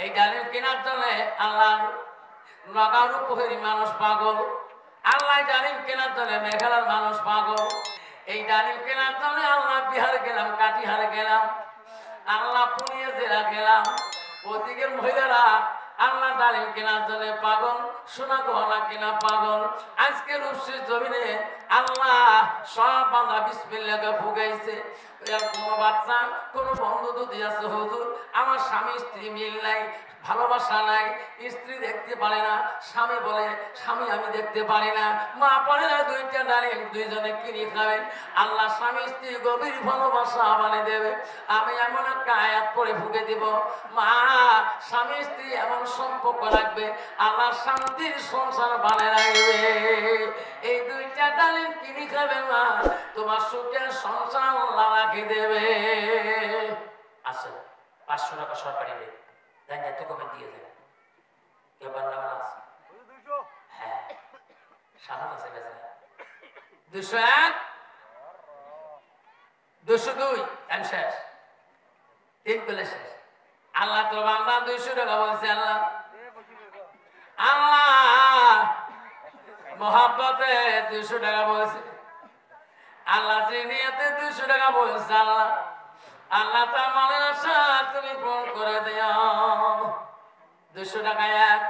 এই ডালিম কেনার জন্য আল্লাহ নগাঁর উপহেরি মানুষ পাগল, আল্লাহ ডালিম কেনার জন্য মেঘালয়ের মানুষ পাগল, এই ডালিম কেনার জন্য আল্লাহ বিহার গেলাম, কাটিহার গেলাম, আল্লাহ পুনিয়া জেলা গেলাম, ওদিকের মহিলারা আল্লাহ ডালিম কেনার জন্য পাগল, সোনা গহনা কেনা পাগল। আজকে রূপসীর জমিনে আল্লাহ সব বান্দা বিসমিল্লাহকে ফুগাইছে। কোনো বাচ্চা কোনো বন্ধু যদি আছে, হুজুর আমার স্বামী স্ত্রী মিল নাই, ভালোবাসা নাই, স্ত্রী দেখতে পারে না, স্বামী বলে স্বামী আমি দেখতে পারি না, মা পড়ে না, দুইটা ডালিম দুইজনে কিনে খাবেন, আল্লাহ স্বামী স্ত্রী গভীর ভালোবাসা বানিয়ে দেবে। আমি এমন একটা আয়াত পড়ে ফুঁকে দিব, মা স্বামী স্ত্রী এমন সম্পর্ক রাখবে, আল্লাহ শান্তির সংসার বানিয়ে রাখবে। এই দুইটা ডালিম কিনে খাবে মা, তোমার সুখের সংসার আল্লাহ রাখে দেবে। আসলে 500 টাকা সরকারি রেট দেন, এত কমে দিয়ে দেবে। কেউ বাংলা আছে? হ্যাঁ, সাধারণ আছে বেজা 201 202 টাইম শেষ, 3 পেলে শেষ। আল্লাহ তো বাংলা 200 টাকা বলছে। আল্লাহ আল্লাহ মহাব্বতে 200 টাকা বলছে, আল্লাহ জিনিয়াতে 200 টাকা বলছে। আল্লাহ আল্লাহ তার মনের আশা তুমি পূরণ করে দিও। 200 টাকা 1,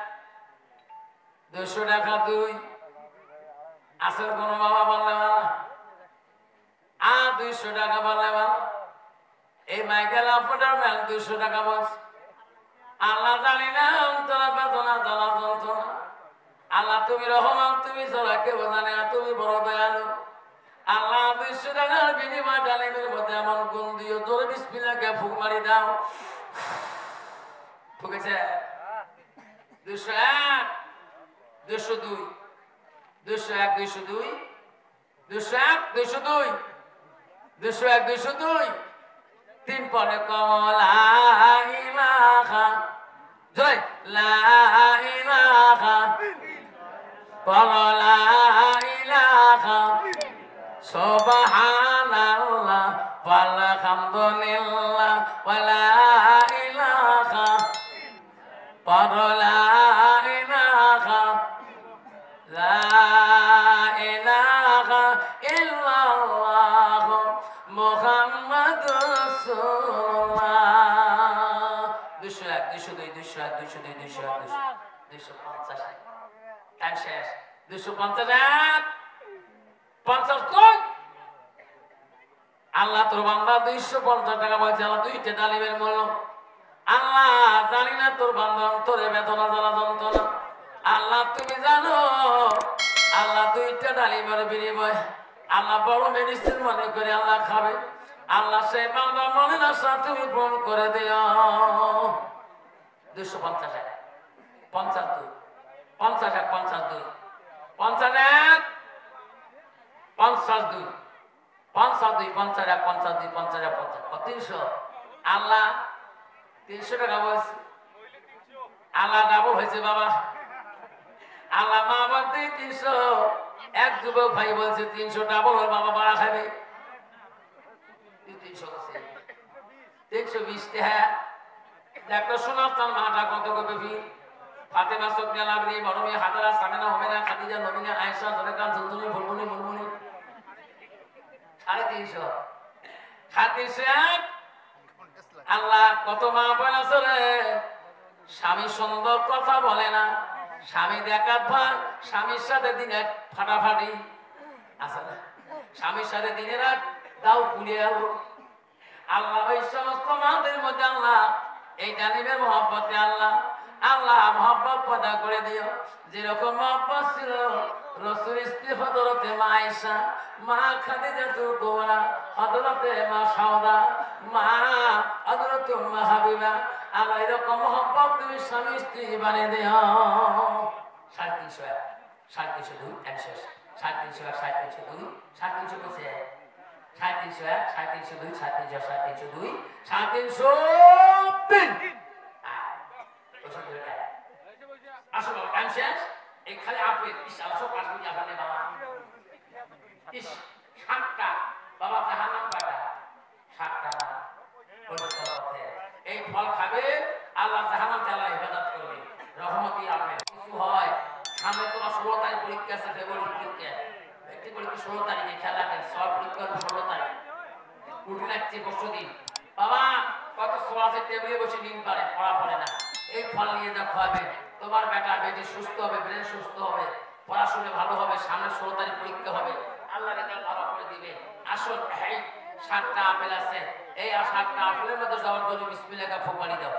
200 টাকা 2, আসল কোন বাবা বললে বাবা, আর 200 টাকা বললে বাবা। এই মাইকেল আপনার ম্যাম 200 টাকা বলছে। আল্লাহ জানি না অন্তরা বেদনা জ্বালা যন্ত্রণা, আল্লাহ তুমি রহমান, তুমি ছাড়া কেউ জানে না, তুমি বড় দয়ালু। আল্লাহ 200 টাকার বিনিময় ডালিমের মধ্যে এমন গুণ দিও, জোরে বিসমিল্লাহকে ফুক মারি দাও। ফুকেছে 201 202 201 202 201 202 201 202 3 পরে কমলা ইলাহা, জয় লা ইলাহা, লা ইলাহা সুবহানাল্লাহ ওয়ালহামদুলিল্লাহ ওয়ালা ইলাহা, লা ইলাহা লা ইলাহা ইল্লাল্লাহ মুহাম্মাদুর রাসূলুল্লাহ। 201 202 201 202 201 250 টাইম শেষ। 251 50 কই? আল্লাহ তোর বান্দা 250 টাকা বলছে। আল্লাহ দুইটা ডালিমের মূল্য, আল্লাহ জানি না তোর বান্দা অন্তরে বেদনা জ্বালা যন্ত্রণা, আল্লাহ তুমি জানো। আল্লাহ দুইটা ডালিমের বিনিময় আল্লাহ বড় মেডিসিন মনে করে আল্লাহ খাবে, আল্লাহ সেই বান্দা মনের আশা তুমি পূরণ করে দিও। 250 টাকা 52 50 টাকা 52 51 52 52 50 টাকা 52 50 টাকা 300। আল্লাহ 300 টাকা বলছে, আল্লাহ ডাবল হয়েছে বাবা। আল্লাহ মা বলতে 300, এক যুবক ভাই বলছে 300 ডাবল ওর বাবা বাড়া খাবে। 320 টাকা দেখো শোনার তার মাটা কত কবে ভিড়। ফাতেমা সোনিয়া লাবরি, বড় মেয়ে হাজারা, সামিনা, হোমেনা, খাদিজা, নবীনা, আয়েশা, জলেকা, জলজলি, বুলবুলি, মুলমুলি 350। 350 আল্লাহ কত মা বোন আছে রে, স্বামী সুন্দর কথা বলে না, স্বামী দেখার ভার, স্বামীর সাথে দিনে ফাটাফাটি আছে না, স্বামীর সাথে দিনে রাত দাও পুড়িয়ে আল্লাহ ওই সমস্ত মাদের মধ্যে আল্লাহ এই ডালিমের মহব্বতে আল্লাহ আল্লাহ মহব্বত পয়দা করে দিও। যেরকম মহব্বত ছিল রাসূল স্ত্রী হযরতে মা আয়েশা, মা খাদিজাতুল কুবরা, হযরতে মা সাওদা, মা হযরতে উম্মে হাবিবা, আল্লাহ এরকম মহব্বত তুমি স্বামী স্ত্রী বানিয়ে দিও। 350 302 100 350 302 350 কইছে 351 302 302 303 আসলে কনসিয়াস এখানে আপনি ইসলাম পাঁচ মিনিট আপনি বাবা ইস 7টা বাবা জাহান্নাম কয়টা 7টা এই ফল খাবে আল্লাহ জাহান্নাম থেকে আল্লাহ হেফাজত করবে রহমতি আপেল কিছু হয় সামনে তোমার 16 তারিখ পরীক্ষা আছে ফেব্রুয়ারি পরীক্ষা একটি পরীক্ষা 16 তারিখে খেয়াল রাখেন সব পরীক্ষা 16 তারিখ উঠে লাগছে পরশু দিন বাবা কত সোয়াসে টেবিলে বসে নিন পারে পড়া পড়ে না এই ফল নিয়ে যা খাবে তোমার বেটা বেটি সুস্থ হবে ব্রেন সুস্থ হবে পড়াশোনা ভালো হবে সামনে 16 তারিখ পরীক্ষা হবে আল্লাহ রেজাল্ট ভালো করে দিবে আসুন এই 7টা আপেল আছে এই 7টা আপেলের মধ্যে যাওয়ার জন্য বিসমিল্লাহ ফুঁকানি দাও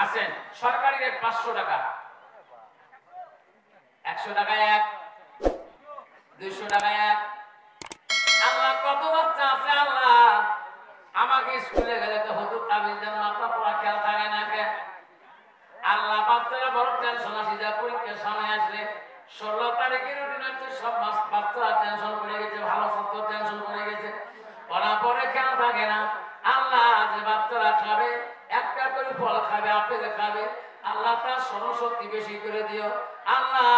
আসেন সরকারি রেট 500 টাকা 100 টাকা এক 200 টাকা এক আল্লাহ কত বাচ্চা আছে আল্লাহ আমাকে স্কুলে গেলে তো হুজুর তাবিজ দেন মাথা পড়া খেয়াল থাকে না কে আল্লাহ বাচ্চারা বড় টেনশন আসি যা পরীক্ষার সময় আসলে 16 তারিখের রুটিন আছে সব বাচ্চারা টেনশন করে গেছে ভালো ছাত্র টেনশন করে গেছে পড়া পরে খেয়াল থাকে না আল্লাহ যে বাচ্চারা খাবে একটা করে ফল খাবে আপেল খাবে আল্লাহ তার স্মরণশক্তি বেশি করে দিও আল্লাহ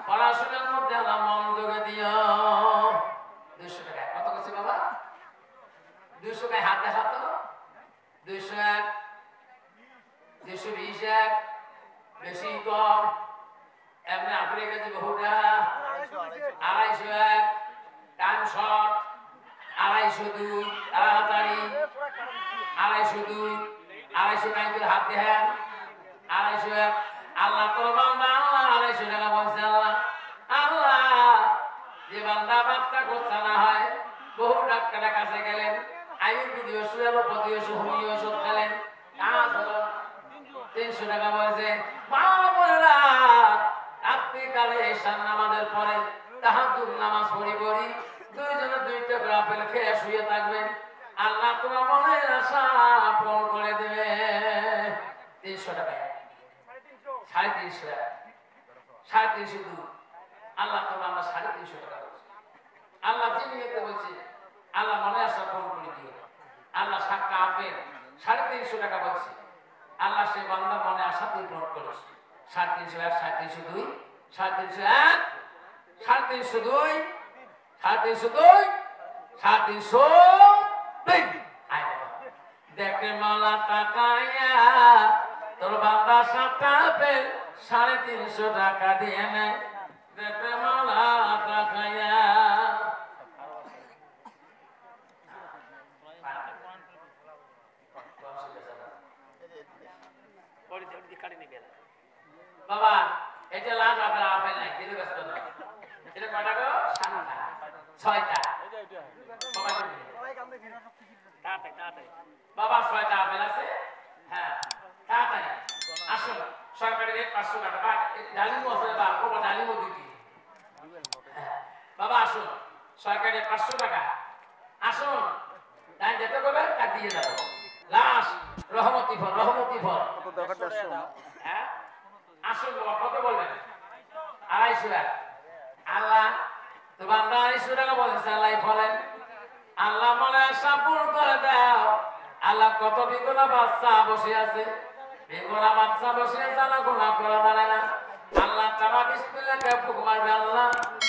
পড়াশোনার মধ্যে আল্লাহ মন যোগে দিও 200 টাকা কত কইছে বাবা 200 টাকা হাত দেখা তো 201 220 বেশি কম এমনি আপনি কাছে বহুটা 250 টাইম শর্ট 250 তাড়াতাড়ি 250 250 টাইম করে হাত দেন 250 আল্লাহ তোর বান্দা আল্লাহ 250 টাকা বলছে আল্লাহ আল্লাহ যে বান্দা বাচ্চা করতে না হয় বহু ডাক্তারের কাছে গেলেন আয়ুর্বেদিক ওষুধ এলোপ্যাথি ওষুধ হোমিও ওষুধ খেলেন কাজ হলো 300 টাকা বলছে বাবারা রাত্রিকালে ঈশান নামাজের পরে তাহাজ্জুদ নামাজ পড়ি দুইজনে 2টা করে আপেল খেয়ে শুয়ে থাকবেন আল্লাহ তোমার মনের আশা পূরণ করে দেবে 300 টাকা 350 টাকা 350 দূর আল্লাহ তোমার আমরা 350 টাকা আল্লাহ জিনিয়েতে বলছে আল্লাহ মনের আশা পূরণ করে দিও আল্লাহ 7টা আপেল 350 টাকা বলছে আল্লাহ সে বান্দা মনে আশা পূরণ করেছে 351 352 351 352 352 352 দেখে মালা টাকায়া তোর বান্দা 7টা আপেল 350 টাকা দিয়ে নেয় দেখে মালা টাকায়া বাবা এটা লাল আপেল আপেল নাই দিলে ব্যস্ত না এটা কয়টা গো 7টা 6টা বাবা বাবা 6টা আপেল আছে হ্যাঁ তাড়াতাড়ি আসুন সরকারি রেট 500 টাকা বা ডালিম আছে বা কোন ডালিম দিতি বাবা আসুন সরকারি রেট 500 টাকা আসুন তাই যেতে কবে তা দিয়ে যাব লাশ রহমতি ফল কত দরকার হ্যাঁ আসুন বাবা কত বলবেন 250 আল্লাহ তো বান্দা 250 টাকা বলেছে আল্লাহ বলেন আল্লাহ মনে আশা পূরণ করে দাও আল্লাহ কত বিগড়া বাচ্চা বসে আছে বিগড়া বাচ্চা বসে আছে না গুনাহ করা জানে না আল্লাহ তাআলা বিসমিল্লাহ কে ফুক মারবে আল্লাহ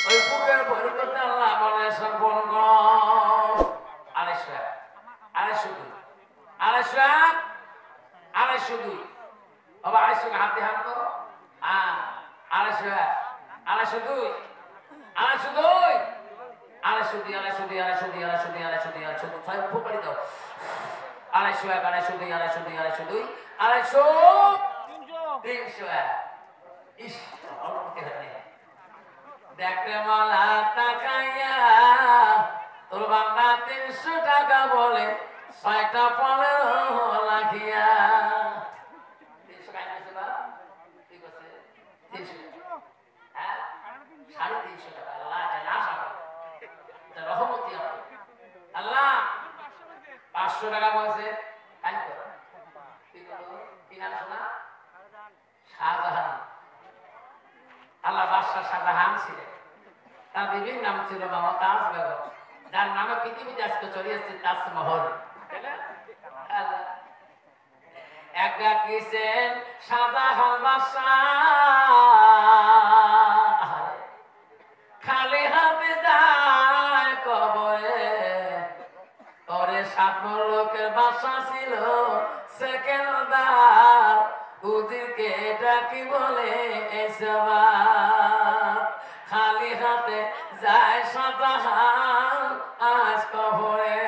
ওই ফুকের বরকতে আল্লাহ মনে আশা পূরণ করো 250 250 বাবা 250 হাতে হাত তো 250 250 দেখতে মালা টাকাইয়া তোর বান্দা 300 টাকা বলে 6টা ফলে লাগিয়া 300 টাকা আছে বা ঠিক আছে 300 হ্যাঁ 350 টাকা আল্লাহ জানা সাবা এটা রহমতি আল্লাহ 500 টাকা বলছে কাই করো ঠিক আছে কি নাম শোনা শাহজাহান আল্লাহ বাদশাহ শাহজাহান ছিলেন তার বিবির নাম ছিল মমতাজ বেগম যার নামে পৃথিবীতে আজকে চলে এসেছে তাজমহল একটা কিসেন শাহজাহান বাদশাহ খালি হাতে যায় কবরে ওরে 7 লোকের বাসা ছিল সেকেন্ডার ওদেরকে ডাকি বলে এসব খালি হাতে যায় সাজাহান আজ কবরে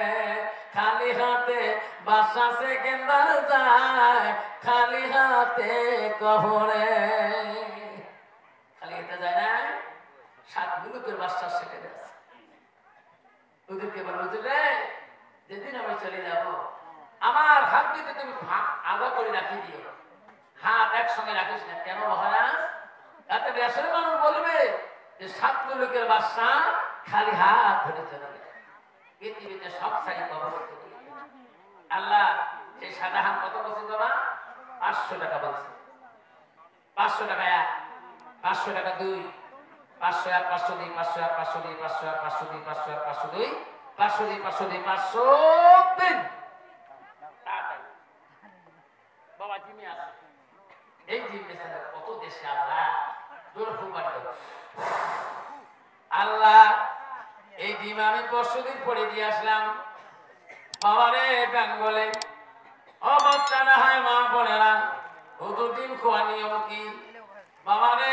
খালি হাতে বাদশা সেকেন্ডার যায় খালি হাতে কবরে খালি হাতে যায় না 7 মুলুকের বাদশা সেকেন্ডার ওদেরকে বলে হুজুরে যেদিন আমি চলে যাব আমার হাত দিতে তুমি আলাদা করে রাখি দিও হাত একসঙ্গে রাখিস না কেন মহারাজ তাতে দেশের মানুষ বলবে যে 7 মুলুকের বাদশা খালি হাত ধরে চলে গেল পৃথিবীতে সব সারি কবর করতে দিয়ে আল্লাহ সেই শাহজাহান কত বলছে বাবা 500 টাকা বলছে 500 টাকা 1 500 টাকা 2 500 1 500 2 500 1 500 2 500 1 500 2 500 1 500 2 500 2 500 2 500 3 বাবা জিমি আছে এই জিমি কত দেশে আল্লাহ জোর ফুলবাড়ি আল্লাহ এই ডিম আমি পরশুদিন পড়ে দিয়ে আসলাম বাবারে বেঙ্গলে ও বাচ্চা না হয় মা বোনেরা হুজুর ডিম খাওয়া নিয়ম কি বাবারে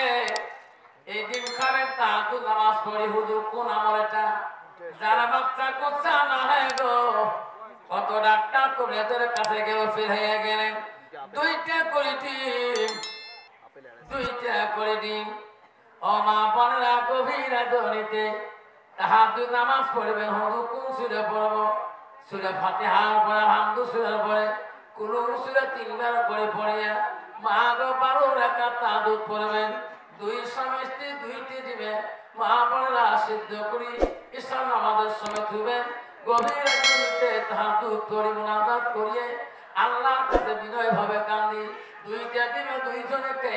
এই ডিম খাবে তা তো নামাজ পড়ি হুজুর কোন আমল এটা যারা বাচ্চা করছে না হয় গো কত ডাক্তার কবিরাজের কাছে গেল ফেল হয়ে গেলেন 2টা করে ডিম 2টা করে ডিম ও মা বোনেরা গভীর রাজনীতে তাহাজ্জুদ নামাজ পড়বে হুজুর কোন সূরা পড়ব সূরা ফাতিহার পরে হামদু সূরা পড়ে কোন সূরা 3 বার করে পড়িয়া মা গো 12 রাকাত তাহাজ্জুদ পড়বেন 2 স্বামী স্ত্রী 2টি দিবে মা বোনেরা সিদ্ধ করি ঈশা নামাজের সময় থুবেন গভীর রাজনীতে তাহাজ্জুদ করি মুনাজাত করিয়ে আল্লাহর কাছে বিনয় ভাবে কান্দি 2টা দিনে 2 জনকে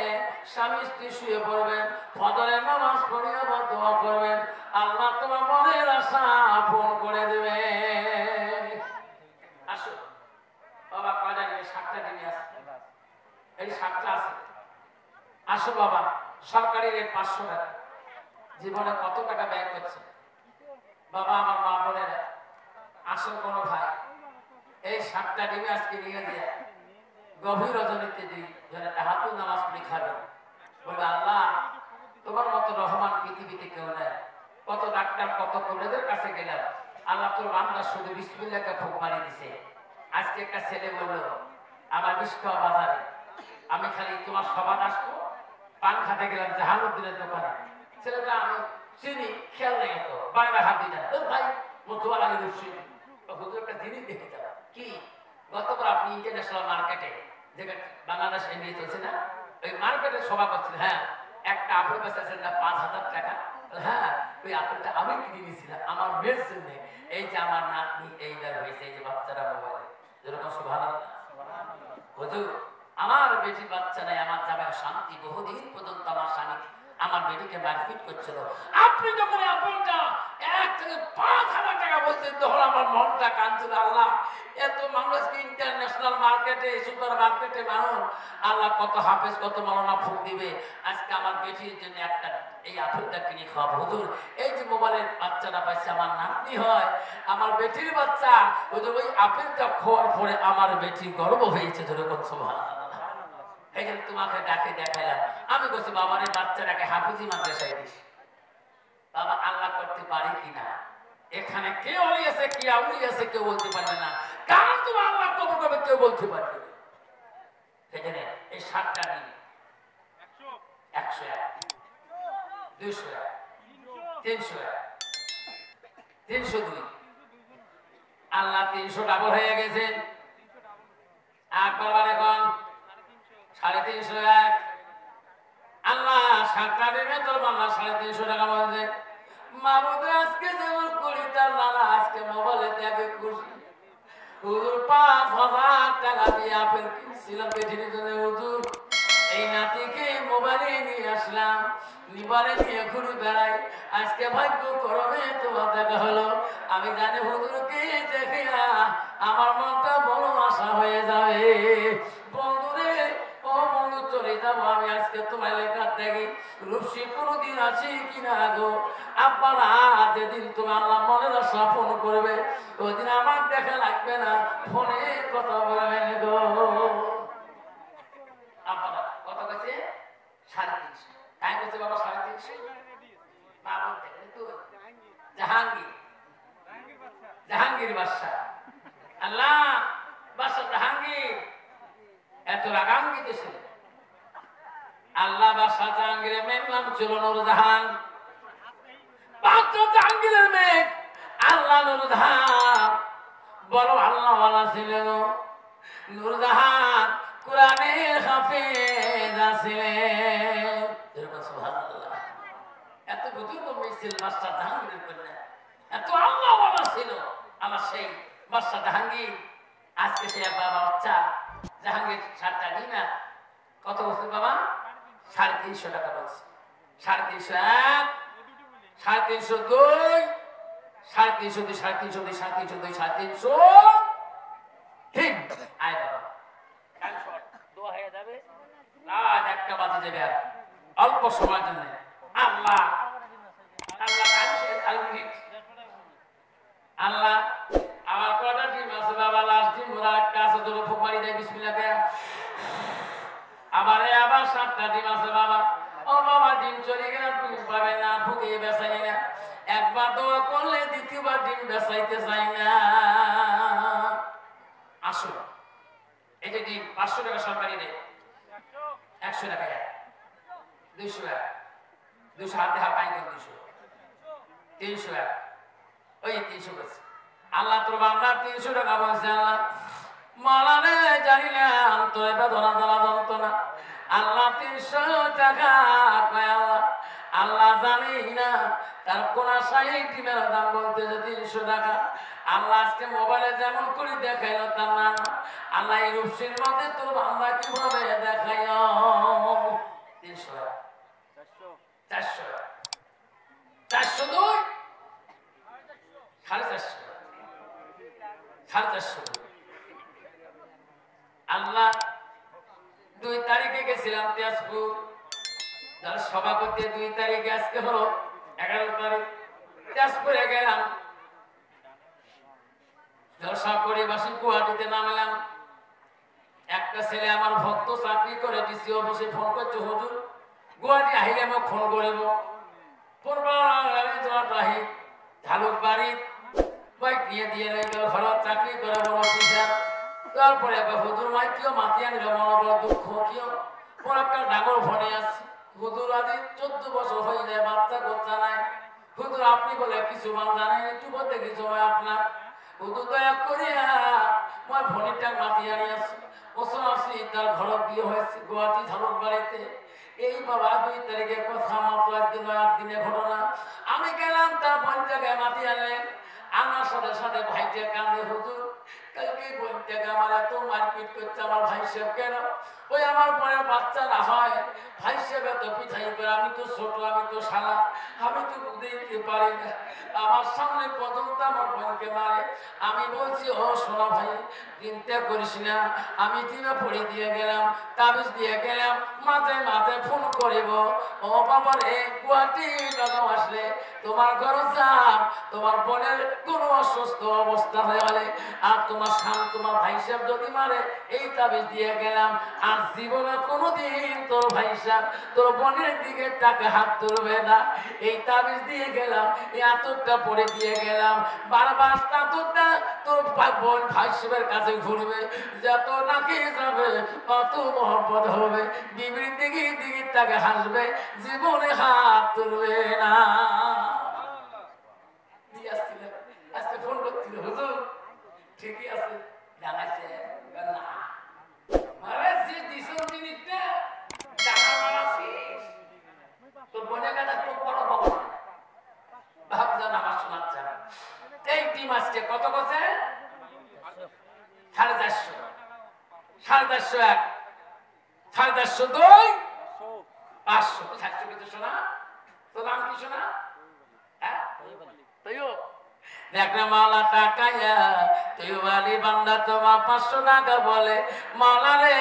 স্বামী স্ত্রী শুয়ে পড়বেন ফজরের নামাজ পড়িয়া বা দোয়া করবেন আল্লাহ তোমার মনের আশা পূরণ করে দেবে আসো বাবা কয়টা দিনে 7টা দিনে আছে এই 7টা আছে আসো বাবা সরকারি রেট 500 টাকা জীবনে কত টাকা ব্যয় করছে বাবা আমার মা বোনেরা আসো কোনো ভাই এই 7টা দিনে আজকে নিয়ে দিয়ে গভীর রজনীতে দিই যারা তাহাজ্জুদ নামাজ পড়ে খাবেন বলবে আল্লাহ তোমার মতো রহমান পৃথিবীতে কেউ নেই কত ডাক্তার কত কবিরাজের কাছে গেলাম আল্লাহ তোর বান্দা শুধু বিসমিল্লাহকে ফুঁক মারি দিছে আজকে একটা ছেলে বলল আমার বিস্কুট বাজারে আমি খালি তোমার সবার আসবো পান খাতে গেলাম জাহানুদ্দিনের দোকানে ছেলেটা আমি চিনি খেয়াল নেই তো বাংলা হাত দিই না ভাই মতুয়া লাগে রুশি হুজুর একটা জিনিস দেখে যাও কি গতবার আপনি ইন্টারন্যাশনাল মার্কেটে যেটা বাংলাদেশ এমনি চলছে না ওই মার্কেটে সভা করছেন হ্যাঁ একটা আপেল বেচেছেন না 5,000 টাকা হ্যাঁ ওই আপেলটা আমি কিনে নিয়েছিলাম আমার মেয়ের জন্য এই যে আমার নাতনি এইবার হয়েছে এই যে বাচ্চারা মোবাইলে যেরকম সুবহানাল্লাহ হুজুর আমার বেটি বাচ্চা নাই আমার জামাই শান্তি বহুদিন পর্যন্ত আমার স্বামী আমার বেটিকে মারপিট করছিল আপনি যখন আপেলটা 1 থেকে 5,000 টাকা বলতেন তখন আমার মনটা কাঁদছিল আল্লাহ এত মানুষকে ইন্টারন্যাশনাল মার্কেটে সুপার মার্কেটে মানুষ আল্লাহ কত হাফেজ কত মাওলানা ফুক দিবে আজকে আমার বেটির জন্য একটা এই আপেলটা কিনে খাওয়াবো হুজুর এই যে মোবাইলের বাচ্চাটা পাইছে আমার নাতনি হয় আমার বেটির বাচ্চা হুজুর ওই আপেলটা খাওয়ার পরে আমার বেটি গর্ব হয়েছে যেরকম সুবহানাল্লাহ এই যে তোমাকে ডাকে দেখাইলাম আমি বলছি বাবার এই বাচ্চাটাকে হাফিজি মাদ্রাসায় দিস বাবা আল্লাহ করতে পারে কিনা এখানে কে অলিয়েছে কি আউলিয়েছে কেউ বলতে পারবে না কারণ তুমি আল্লাহ কবর করবে কেউ বলতে পারবে না সেখানে এই 7টা দিন 101 201 301 302 আল্লাহ 300 ডাবল হয়ে গেছেন একবার এখন 350 আল্লাহ 7টা দিনে তোর বাংলা 350 টাকা বলছে মাহমুদ আজকে যেমন করি তার নানা আজকে মোবাইলে দেখে খুশি হুজুর 5,000 টাকা দিয়ে আপেল কিনছিলাম বেটির জন্য হুজুর এই নাতিকে মোবাইলে নিয়ে আসলাম নিবারে নিয়ে ঘুরে বেড়াই আজকে ভাগ্য করবে তোমার দেখা হলো আমি জানি হুজুরকে দেখে আমার মনটা বড় আশা হয়ে যাবে বন্ধুরে ও বন্ধু চলে চলে যাবো আমি আজকে তোমার লেখা দেখি রূপসী কোনোদিন আছি কিনা গো আব্বারা যেদিন তুমি আল্লাহ মনের আশা ফোন করবে ওদিন আমার দেখা লাগবে না ফোনে কথা বলবেন গো আব্বারা কত কাছে 350 তাই বলছে বাবা 350 মা বলতে তো জাহাঙ্গীর বাদশাহ আল্লাহ বাদশাহ জাহাঙ্গীর এত রাগান্বিত ছিল আল্লাহ বাদশাহ জাহাঙ্গীরের মেয়ের নাম ছিল নূরজাহান পাত্র জাহাঙ্গীরের মেয়ে আল্লাহ নূরজাহান বড় আল্লাহওয়ালা ছিলেন নূরজাহান কোরআনের হাফেজ ছিলেন সুবহানাল্লাহ এত বুজুর্গ মেয়ে ছিল বাদশাহ জাহাঙ্গীরের কন্যা এত আল্লাহওয়ালা ছিল আমার সেই বাদশাহ জাহাঙ্গীর আজকে সে বাবা বাচ্চা জাহাঙ্গীর 7টা ডিমা কত বছর বাবা 350 টাকা বলছে 350 350 350 350 ঠিক আয় বাবা কাল শট দোয়া হয়ে যাবে রাত 1টা বাজে যাবে আর অল্প সময়ের জন্য আল্লাহ আল্লাহ কাল মিনিট আল্লাহ আমার কটা ডিম আছে বাবা লাস্ট ডিম ওরা একটা আছে তোর ফুকমারি দেয় বিসমিল্লাহ কে আবার 7টা ডিম আছে বাবা ও বাবা ডিম চলে গেল তুমি পাবে না ফুকিয়ে বেচাই না একবার দোয়া করলে দ্বিতীয়বার ডিম বেচাইতে চাই না আসো এটা ডিম 500 টাকা সরকারি দেয় 100 টাকা 200 টাকা 200 হাতে হাত পাই 200 300 টাকা ওই 300 বলছে আল্লাহ তোর বান্দা 300 টাকা বলছে আল্লাহ মালানে জানি না তোর বেদনা জ্বালা যন্ত্রণা আল্লাহ 300 টাকা কয় আল্লাহ আল্লাহ জানি না তার কোন সাই ডিমের দাম বলতেছে 300 টাকা আল্লাহ আজকে মোবাইলে যেমন করে দেখাইলো তার না আল্লাহ এই রূপসীর মধ্যে তোর বান্দা কিভাবে দেখাইলো 300 টাকা 400 402 450 আল্লাহ 2 তারিখে গেছিলাম তেজপুর যার সভাপতি 2 তারিখে আজকে হলো 11 তারিখ তেজপুরে গেলাম জলসা করে বাসি গুয়াহাটিতে নামলাম একটা ছেলে আমার ভক্ত চাকরি করে ডিসি অফিসে ফোন করছে হুজুর গুয়াহাটি আহিলে আমি ফোন করিব ফোন করার ঝালুক বাড়ি বাইক নিয়ে দিয়ে গেল ঘর চাকরি করে বড় অফিসার তারপরে হুজুর মাই কিয় মাতিয়া নিল মনে বড় দুঃখ কিয় ওর একটা ডাঙর ফোনে আসছে হুজুর আদি 14 বছর হয়ে যায় বাচ্চা কোচ্চা নাই হুজুর আপনি বলে কিছু মান জানেন একটু বলতে কিছু হয় আপনার হুজুর দয়া করিয়া মই ফোনটা মাতিয়া নিয়ে আসছি বছর আসছি তার ঘর বিয়ে হয়েছে গুয়াহাটি ঝালুক বাড়িতে এই বাবা 2 তারিখের কথা মাত্র একদিন 8 দিনের ঘটনা আমি গেলাম তার বোন জায়গায় মাতিয়া আনলেন আমার সাথে সাথে ভাইটা কান্দে হুজুর কালকে বোন থেকে আমার এত মারপিট করছে আমার ভাই সাহেব কেন ওই আমার বোনের বাচ্চা না হয় ভাই সাহেব এত পিঠাই করে আমি তো ছোট আমি তো শালা আমি তো বুঝতে পারি না আমার সামনে পর্যন্ত আমার বোনকে মারে আমি বলছি ও সোনা ভাই চিন্তা করিস না আমি দিনে পড়ে দিয়ে গেলাম তাবিজ দিয়ে গেলাম মাঝে মাঝে ফোন করিব ও বাবার এই গুয়াহাটি লাগাও আসলে তোমার ঘর যাম তোমার বোনের কোনো অসুস্থ অবস্থা হয়ে গেলে আর তোমার তোমার ভাই সাহেব যদি মারে এই তাবিজ দিয়ে গেলাম আর জীবনে কোনোদিন তোর ভাই সাহেব তোর বোনের দিকে টাকা হাত তুলবে না এই তাবিজ দিয়ে গেলাম এই আতরটা পরে দিয়ে গেলাম বারবার আতরটা তোর বোন ভাই সাহেবের কাছে ঘুরবে যত নাকি যাবে তত মহব্বত হবে বিবির দিকে দিকে তাকে হাসবে জীবনে হাত তুলবে না আজকে ফোন করছিল হুজুর ঠিকই আছে জানাচ্ছে তোর বোনের কাছে খুব বড় খবর ভাবছেন আমার শোনাচ্ছে এই টিম আজকে কত বছর 450 450 450 500 700 কিছু শোনা তো নাম কি শোনা হ্যাঁ তাইও দেখনা মাওলা টাকায়া তুই ওয়ালি বান্দা তোমার 500 টাকা বলে মাওলা রে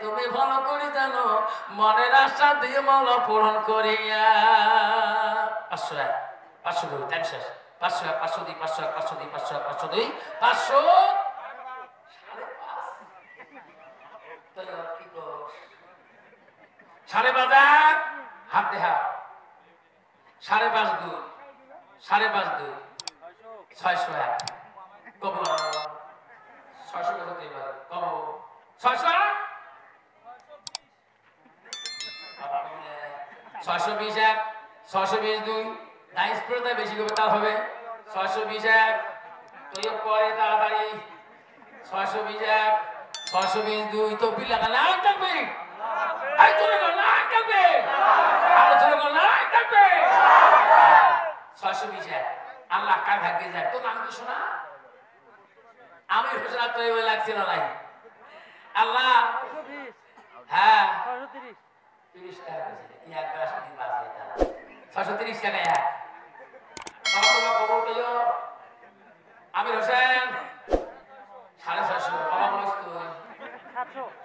তুমি ভালো করে জানো মনের আশা দিয়ে মাওলা পূরণ করিয়া 500 502 টাইম শেষ 500 502 500 502 500 502 500 সাড়ে বাজার হাত দেহা 5.5 5.5 600 কব 600 কত দিবা কব 600 620 এক 622 নাইস প্রদা বেশি করবে তা হবে 620 এক তুই পরে তাড়াতাড়ি 620 এক 622 তো বিল লাগা না থাকবে আই চলে গেল না থাকবে আর চলে গেল না থাকবে 620 এক আল্লাহ কার ভাগ্যে যায় তো নাম কি শোনা আমি হোসেন তো এই লাগছিল নাই আল্লাহ 620 হ্যাঁ 630 30 টাকা কি এক গ্লাস দিন বাজে এটা 630 টাকা এক বাবা খবর দিও আমি হোসেন 650 বাবা বলছ তুই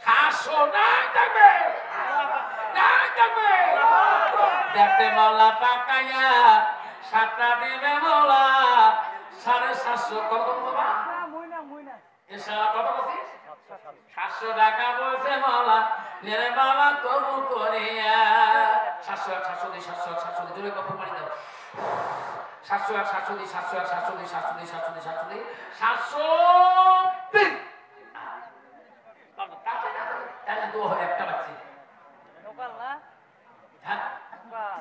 700 না থাকবে দেখতে মাওলা টাকায়া সাতটা দিবে মাওলা 750 কত বাবা মইনা এসা কত বলছিস 700 টাকা বলছে মাওলা নেরে মাওলা তবু করিয়া 700 700 700 700 জোরে কত পানি দাও 700 700 700 700 700 700 700 700 তাহলে দো হয় একটা বাচ্চি লোকাল না হ্যাঁ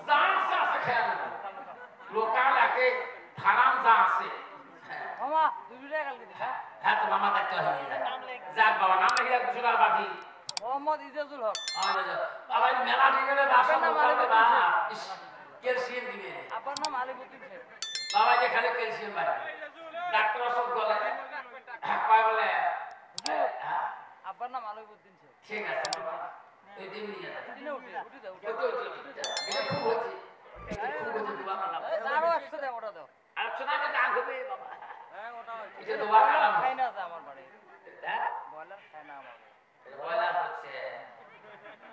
যা আছে খেয়াল লোকাল আগে ফারাম যা আছে মামা 2 টাকা কালকে দিবা হ্যাঁ তো মামা দেখতে হয় যাক বাবা নাম লিখে কিছু না বাকি মোহাম্মদ ইজাজুল হক বাবা মেলা দিকে বাসা না মালিক বাবা ক্যালসিয়াম দিবে আপনার নাম আলিবুদ্দিন শেখ বাবা যে খালি ক্যালসিয়াম ভাই ডাক্তার সব বলে কয় বলে আপনার নাম আলিবুদ্দিন শেখ ঠিক আছে এই দিন নিয়ে দিনে উঠে যাও এটা খুব হচ্ছে খুব হচ্ছে বাবা আরো 100 দাও ওটা দাও 100 টাকা দাম হবে বাবা হ্যাঁ ওটা এটা দোয়া কালাম খাই না আছে আমার বাড়ি হ্যাঁ বয়লার খাই না আমার বয়লার হচ্ছে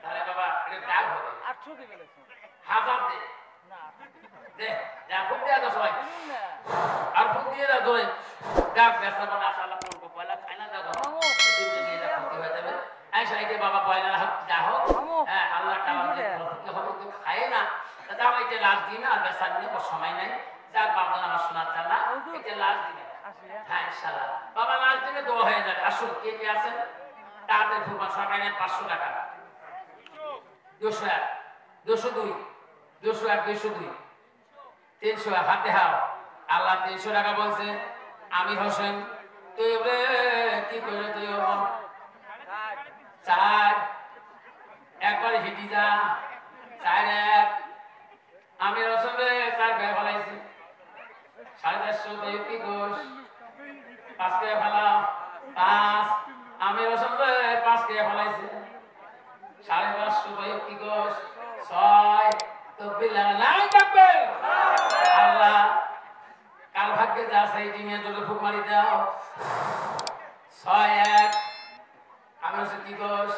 তাহলে বাবা এটা দাম হবে 800 দিবেন 1000 দে না দে যা খুব দেয়া দাও সবাই আর খুব দিয়ে দাও ধরে দাও ব্যবসা বাবা আল্লাহ করব বয়লার খাই না দাও দিন দিন এটা ক্ষতি হয়ে যাবে আইসা এই বাবা বয়লার হাত যা হোক হ্যাঁ আল্লাহ তাআলা ক্ষতি হবে তো খায় না দাও এটা লাস্ট দিন আর ব্যবসা নিয়ে কোনো সময় নাই যাক বাবা আমার শোনার চালা এটা লাস্ট দিন হ্যাঁ ইনশাআল্লাহ বাবা লাস্ট দিনে দোয়া হয়ে যাবে আসুন কে কে আছেন তাদের ফুরমান সরকারের 500 টাকা 201 202 201 202 300 হাতে হাও আল্লাহ 300 টাকা বলছে আমি হোসেন তুই রে কি করে তুই চার একবারে হিটি যা 4 আমি হোসেন রে 4 গায়ে ফলাইছি 450 তুই কি গোস 5 গায়ে ফেলা 5 আমি হোসেন রে 5 গায়ে ফলাইছি 550 তুই কি গোস 6 তো বিলা নাই থাকবে আল্লাহ কাল ভাগ্যে যা সেই দিনে জলে ফুক মারি দাও 6 আমি হচ্ছে কি গোস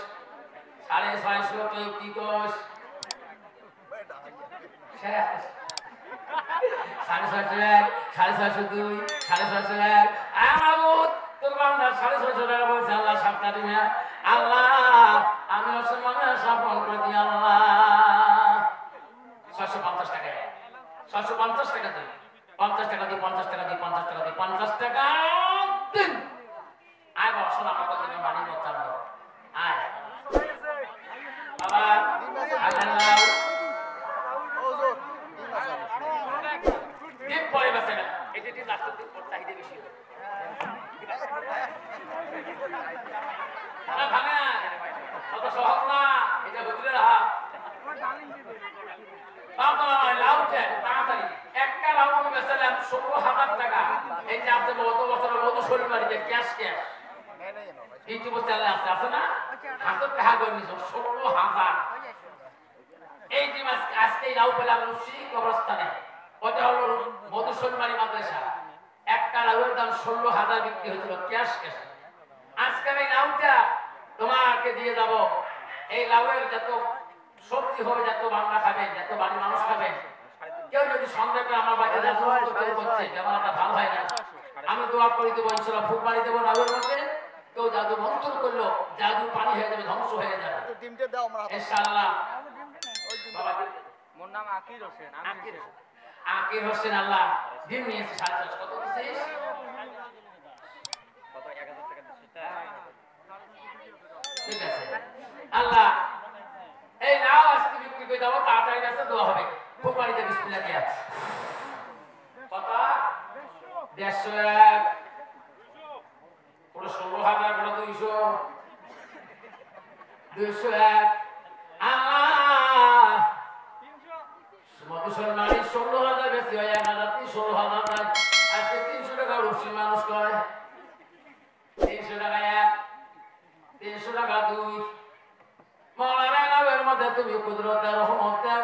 650 তুই কি গোস 650 650 650 আমুত তোর বান্দা 650 টাকা বলছে আল্লাহ সপ্তাহ দিবে আল্লাহ আমি হচ্ছে মনে সফল করে দিই আল্লাহ 650 টাকা 650 টাকা দিই 50 টাকা দিই 50 টাকা দিই 50 টাকা দিই 50 টাকা দিন আয় বাবা শোনা আমার কথা মানি বলতাম আয় বাবা আল্লাহ দিন পরে বাসে না এটা দিন লাস্টের দিন পর চাহিদা বেশি হবে না ভাঙা অত সহজ না এটা বুঝলে রাহা বাবা লাউটে তাড়াতাড়ি একটা লাউ আমি বেচলাম 16000 টাকা এই যে আপনি গত বছর মধু শরীর বাড়িতে ক্যাশ ক্যাশ ইউটিউব চ্যানেল আছে না হাতের টাকা করে নিছো 16000 এই যে আজকে লাউ পেলাম রুশি কবরস্থানে ওটা হলো মধুসরমারি মাদ্রাসা একটা লাউয়ের দাম 16000 বিক্রি হয়েছিল ক্যাশ ক্যাশ আজকে এই লাউটা তোমাকে দিয়ে যাব এই লাউয়ের যত সত্যি হবে যত বাংলা খাবেন যত বাড়ি মানুষ খাবেন কেউ যদি সন্দেহ করে আমার বাড়িতে জাদু কেউ করছে ব্যবহারটা ভালো হয় না আমি দোয়া করে দেবো ইনশাল্লাহ ফুল পানি দেবো নামের মধ্যে কেউ জাদু মন্ত্র করলো জাদু পানি হয়ে যাবে ধ্বংস হয়ে যাবে ইনশাআল্লাহ মোর নাম আকির হোসেন আকির হোসেন আল্লাহ ডিম নিয়েছে 7.5 কত দিছিস কত 1000 টাকা দিছিস ঠিক আছে আল্লাহ এই নাও আজকে বিক্রি করে দাও তাড়াতাড়ি কাছে দোয়া হবে খুব বাড়িতে বিসমিল্লাহ দিয়া কত 150 পুরো 16,000 পুরো 200 201 আল্লাহ মুসলমানি 16,000 বেশি হয় 1,000 16,000 নাই আজকে 300 টাকা রুপি মানুষ কয় 300 টাকা এক 300 টাকা দুই মৌলানা নবের মধ্যে তুমি কুদরত রহমত দাও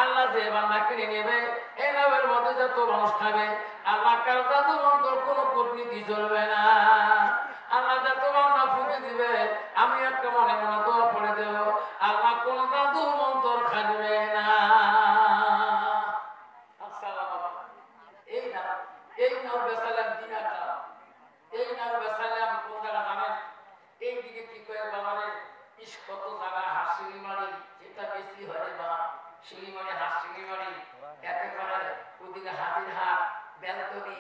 আল্লাহ যে বান্দা কিনে নেবে এই নবের মধ্যে যত মানুষ খাবে আল্লাহ কারো জাদু মন্ত্র কোনো কূটনীতি চলবে না আল্লাহ যত বান্দা ফুঁকে দিবে আমি একটা মনে মনে দোয়া পড়ে দেব আল্লাহ কোন জাদু মন্ত্র খাবে না এই নাও বেসালাম দিনাটা এই নাও বেসালাম কোন জায়গা জানেন এই দিকে কি করে বাবারে ইস কত জায়গা হাসিলিমারি যেটা বেশি হয় বা শিলিমারি হাসিলিমারি একেবারে ওদিকে হাতিরহাট বেলতলি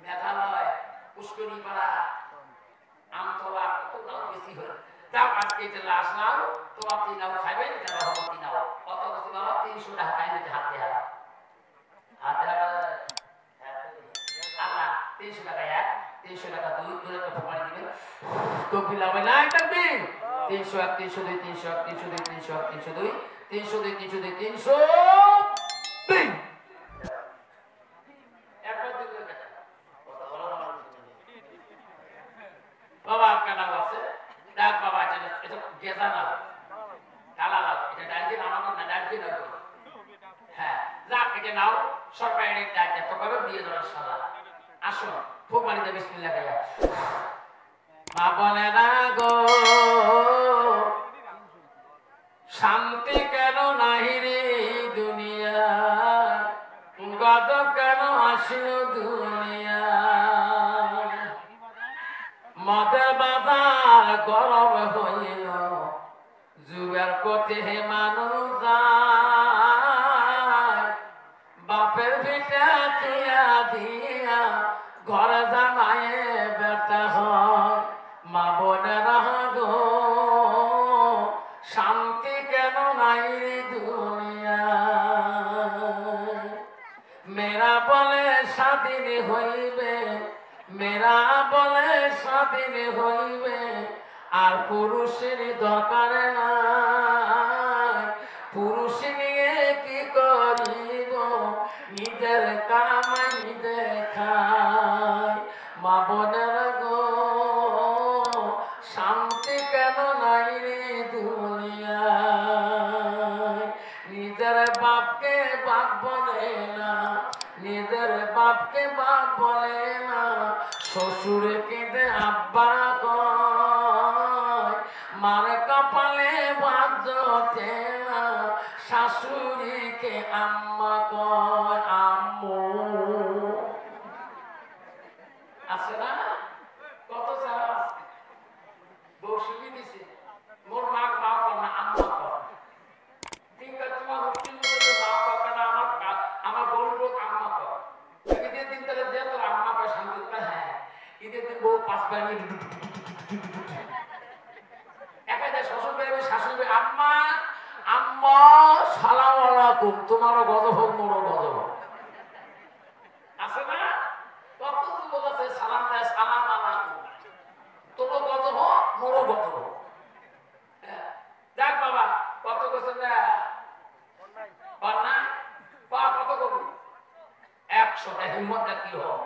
মেঘালয় পুষ্করিপাড়া আমতলা কত নাও বেশি হয় তাও আজকে এটা লাশ নাও তো আপনি নাও খাবেন এটা রহমতি নাও কত বেশি বাবা 300 টাকা পাইলে হাতে হারা হাতে হারা আল্লাহ 300 টাকা এক 300 টাকা দুই ধরে তো ফুমারি দিবেন তো বিলাবে না তাকবীর 301 302 301 302 302 302 302 302 একবার দিতে দেখা বাবা কাটা আছে ডাক বাবা এটা গেজা না তালা লাও এটা ডাইকে নামানো না ডাইকে না হ্যাঁ যাক এটা নাও সরকারি ডাক এত করে দিয়ে দাও ইনশাআল্লাহ আসুন ফুমারিতে বিসমিল্লাহ গায়া মা বোনেরা গো শান্তি কেন নাহি রে দুনিয়া গজব কেন আসিল দুনিয়া মদের বাজার গরম হইল যুগের পথে মানুষ যায় বাপের ভিটা তুইয়া দিয়া ঘরে জামায়ে বেটা হয় মা বোনেরা গো শান্তি কেন নাই দুনিয়া মেরা বলে স্বাধীন হইবে মেরা বলে স্বাধীন হইবে আর পুরুষের দরকার নাই পুরুষ নিয়ে কি করিব নিজের কামাই নিজে খায় মা বোনের গো শান্তি কেন নাই রে দুনিয়ায় নিজের বাপকে বাপ বলে না নিজের বাপকে বাপ বলে না শ্বশুরে কেঁদে আব্বা কয় মার কপালে বাজতে না শাশুড়িকে আম্মা কয় আম্মু আছে না কত চাষ বসবি দিছে মোর মা মা কর না আম্মা কর ঠিক আছে তোমার মুসলিম মধ্যে মা কর না আমার বড় লোক আম্মা কর ঈদের দিন তাহলে যে তোর আম্মা কয় শান্তি পায় হ্যাঁ ঈদের দিন বউ পাঁচ বাড়ি একাদে শ্বশুর বাড়ি শাশুড়ি আম্মা আম্মা সালাম আলাইকুম তোমারও গজব হোক মোরও গজব হোক আছে না কত যুবক আছে সালাম দেয় সালাম আলাইকুম তোরও গজব হোক মোরও গজব হোক দেখ বাবা কত বছর না কত করবি 100 হিম্মত কি হোক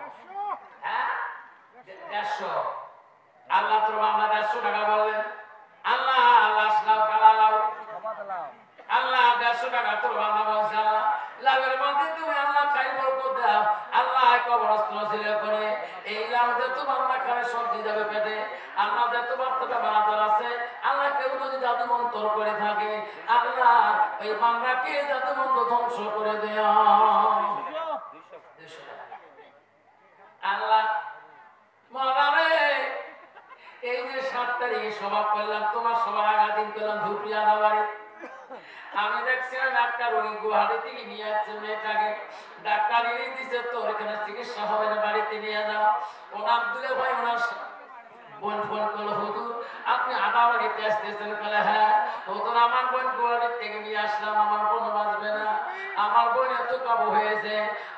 হ্যাঁ 150 আল্লাহ তোর বাবা 150 টাকা বললেন আল্লাহ লাশ লাও কালা লাও আল্লাহ 150 টাকা তোর বাবা বলছে আল্লাহ লাভের মধ্যে তুমি আল্লাহ খাই বরকত দাও আল্লাহ কবরস্থ ছিল করে এই লাভে তোমার না খাবে সবজি যাবে পেটে আল্লাহ যে তোমার থেকে বাজার আছে আল্লাহ কেউ যদি জাদু মন্ত্র করে থাকে আল্লাহ ওই বাংলাকে জাদু মন্দ ধ্বংস করে দেয়া। আল্লাহ মরারে এই যে 7 তারিখে সভা করলাম, তোমার সবার আগা দিন করলাম ধুপড়ি আদা বাড়ি। আমি দেখছিলাম একটা রোগী গুয়াহাটি থেকে নিয়ে আসছে মেয়েটাকে, ডাক্তার এনে দিচ্ছে তোর এখানে চিকিৎসা হবে না, বাড়িতে নিয়ে যাও। ওনার দিলে ভাই ওনার বোন ফোন করলো, হুজুর আপনি আদা বাড়িতে আসতেছেন? বলে হ্যাঁ। হুজুর আমার বোন গুয়াহাটি থেকে নিয়ে আসলাম, আমার বোন বাঁচবে না, আমার বোন এত কাবু হয়েছে।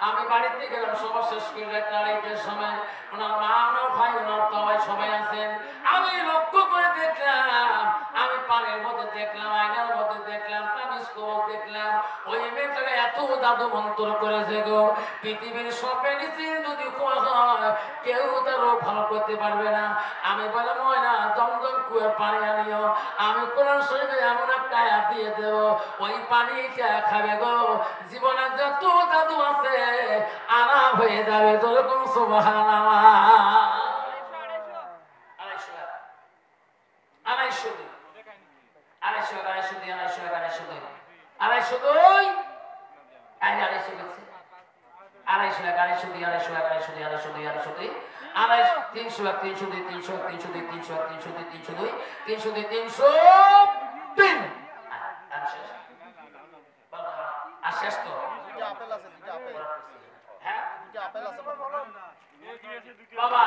আমি বাড়িতে গেলাম সবার শেষ করে 1:30টার সময়, ওনার মা ওনার ভাই ওনার সবাই সবাই আছেন। আমি লক্ষ্য করে দেখলাম, আমি পানির মধ্যে দেখলাম, আয়নার মধ্যে দেখলাম, তাবিজ কবজ দেখলাম, ওই মেয়েটাকে এত জাদু মন্ত্র করেছে গো, পৃথিবীর সব মেডিসিন যদি খোয়া হয় কেউ তার রোগ ভালো করতে পারবে না। আমি বললাম ময়না জমজম কুয়ার পানি আনিও, আমি কোরআন শরীফে এমন একটা আয়াত দিয়ে দেব, ওই পানিটা খাবে গো, জীবনে যত জাদু আছে আরাম হয়ে যাবে। যেরকম সুবহানাল্লাহ। 303 আর শেষ তো দুইটা আপেল আছে, দুইটা আপেল। হ্যাঁ দুইটা আপেল আছে বাবা। বাবা।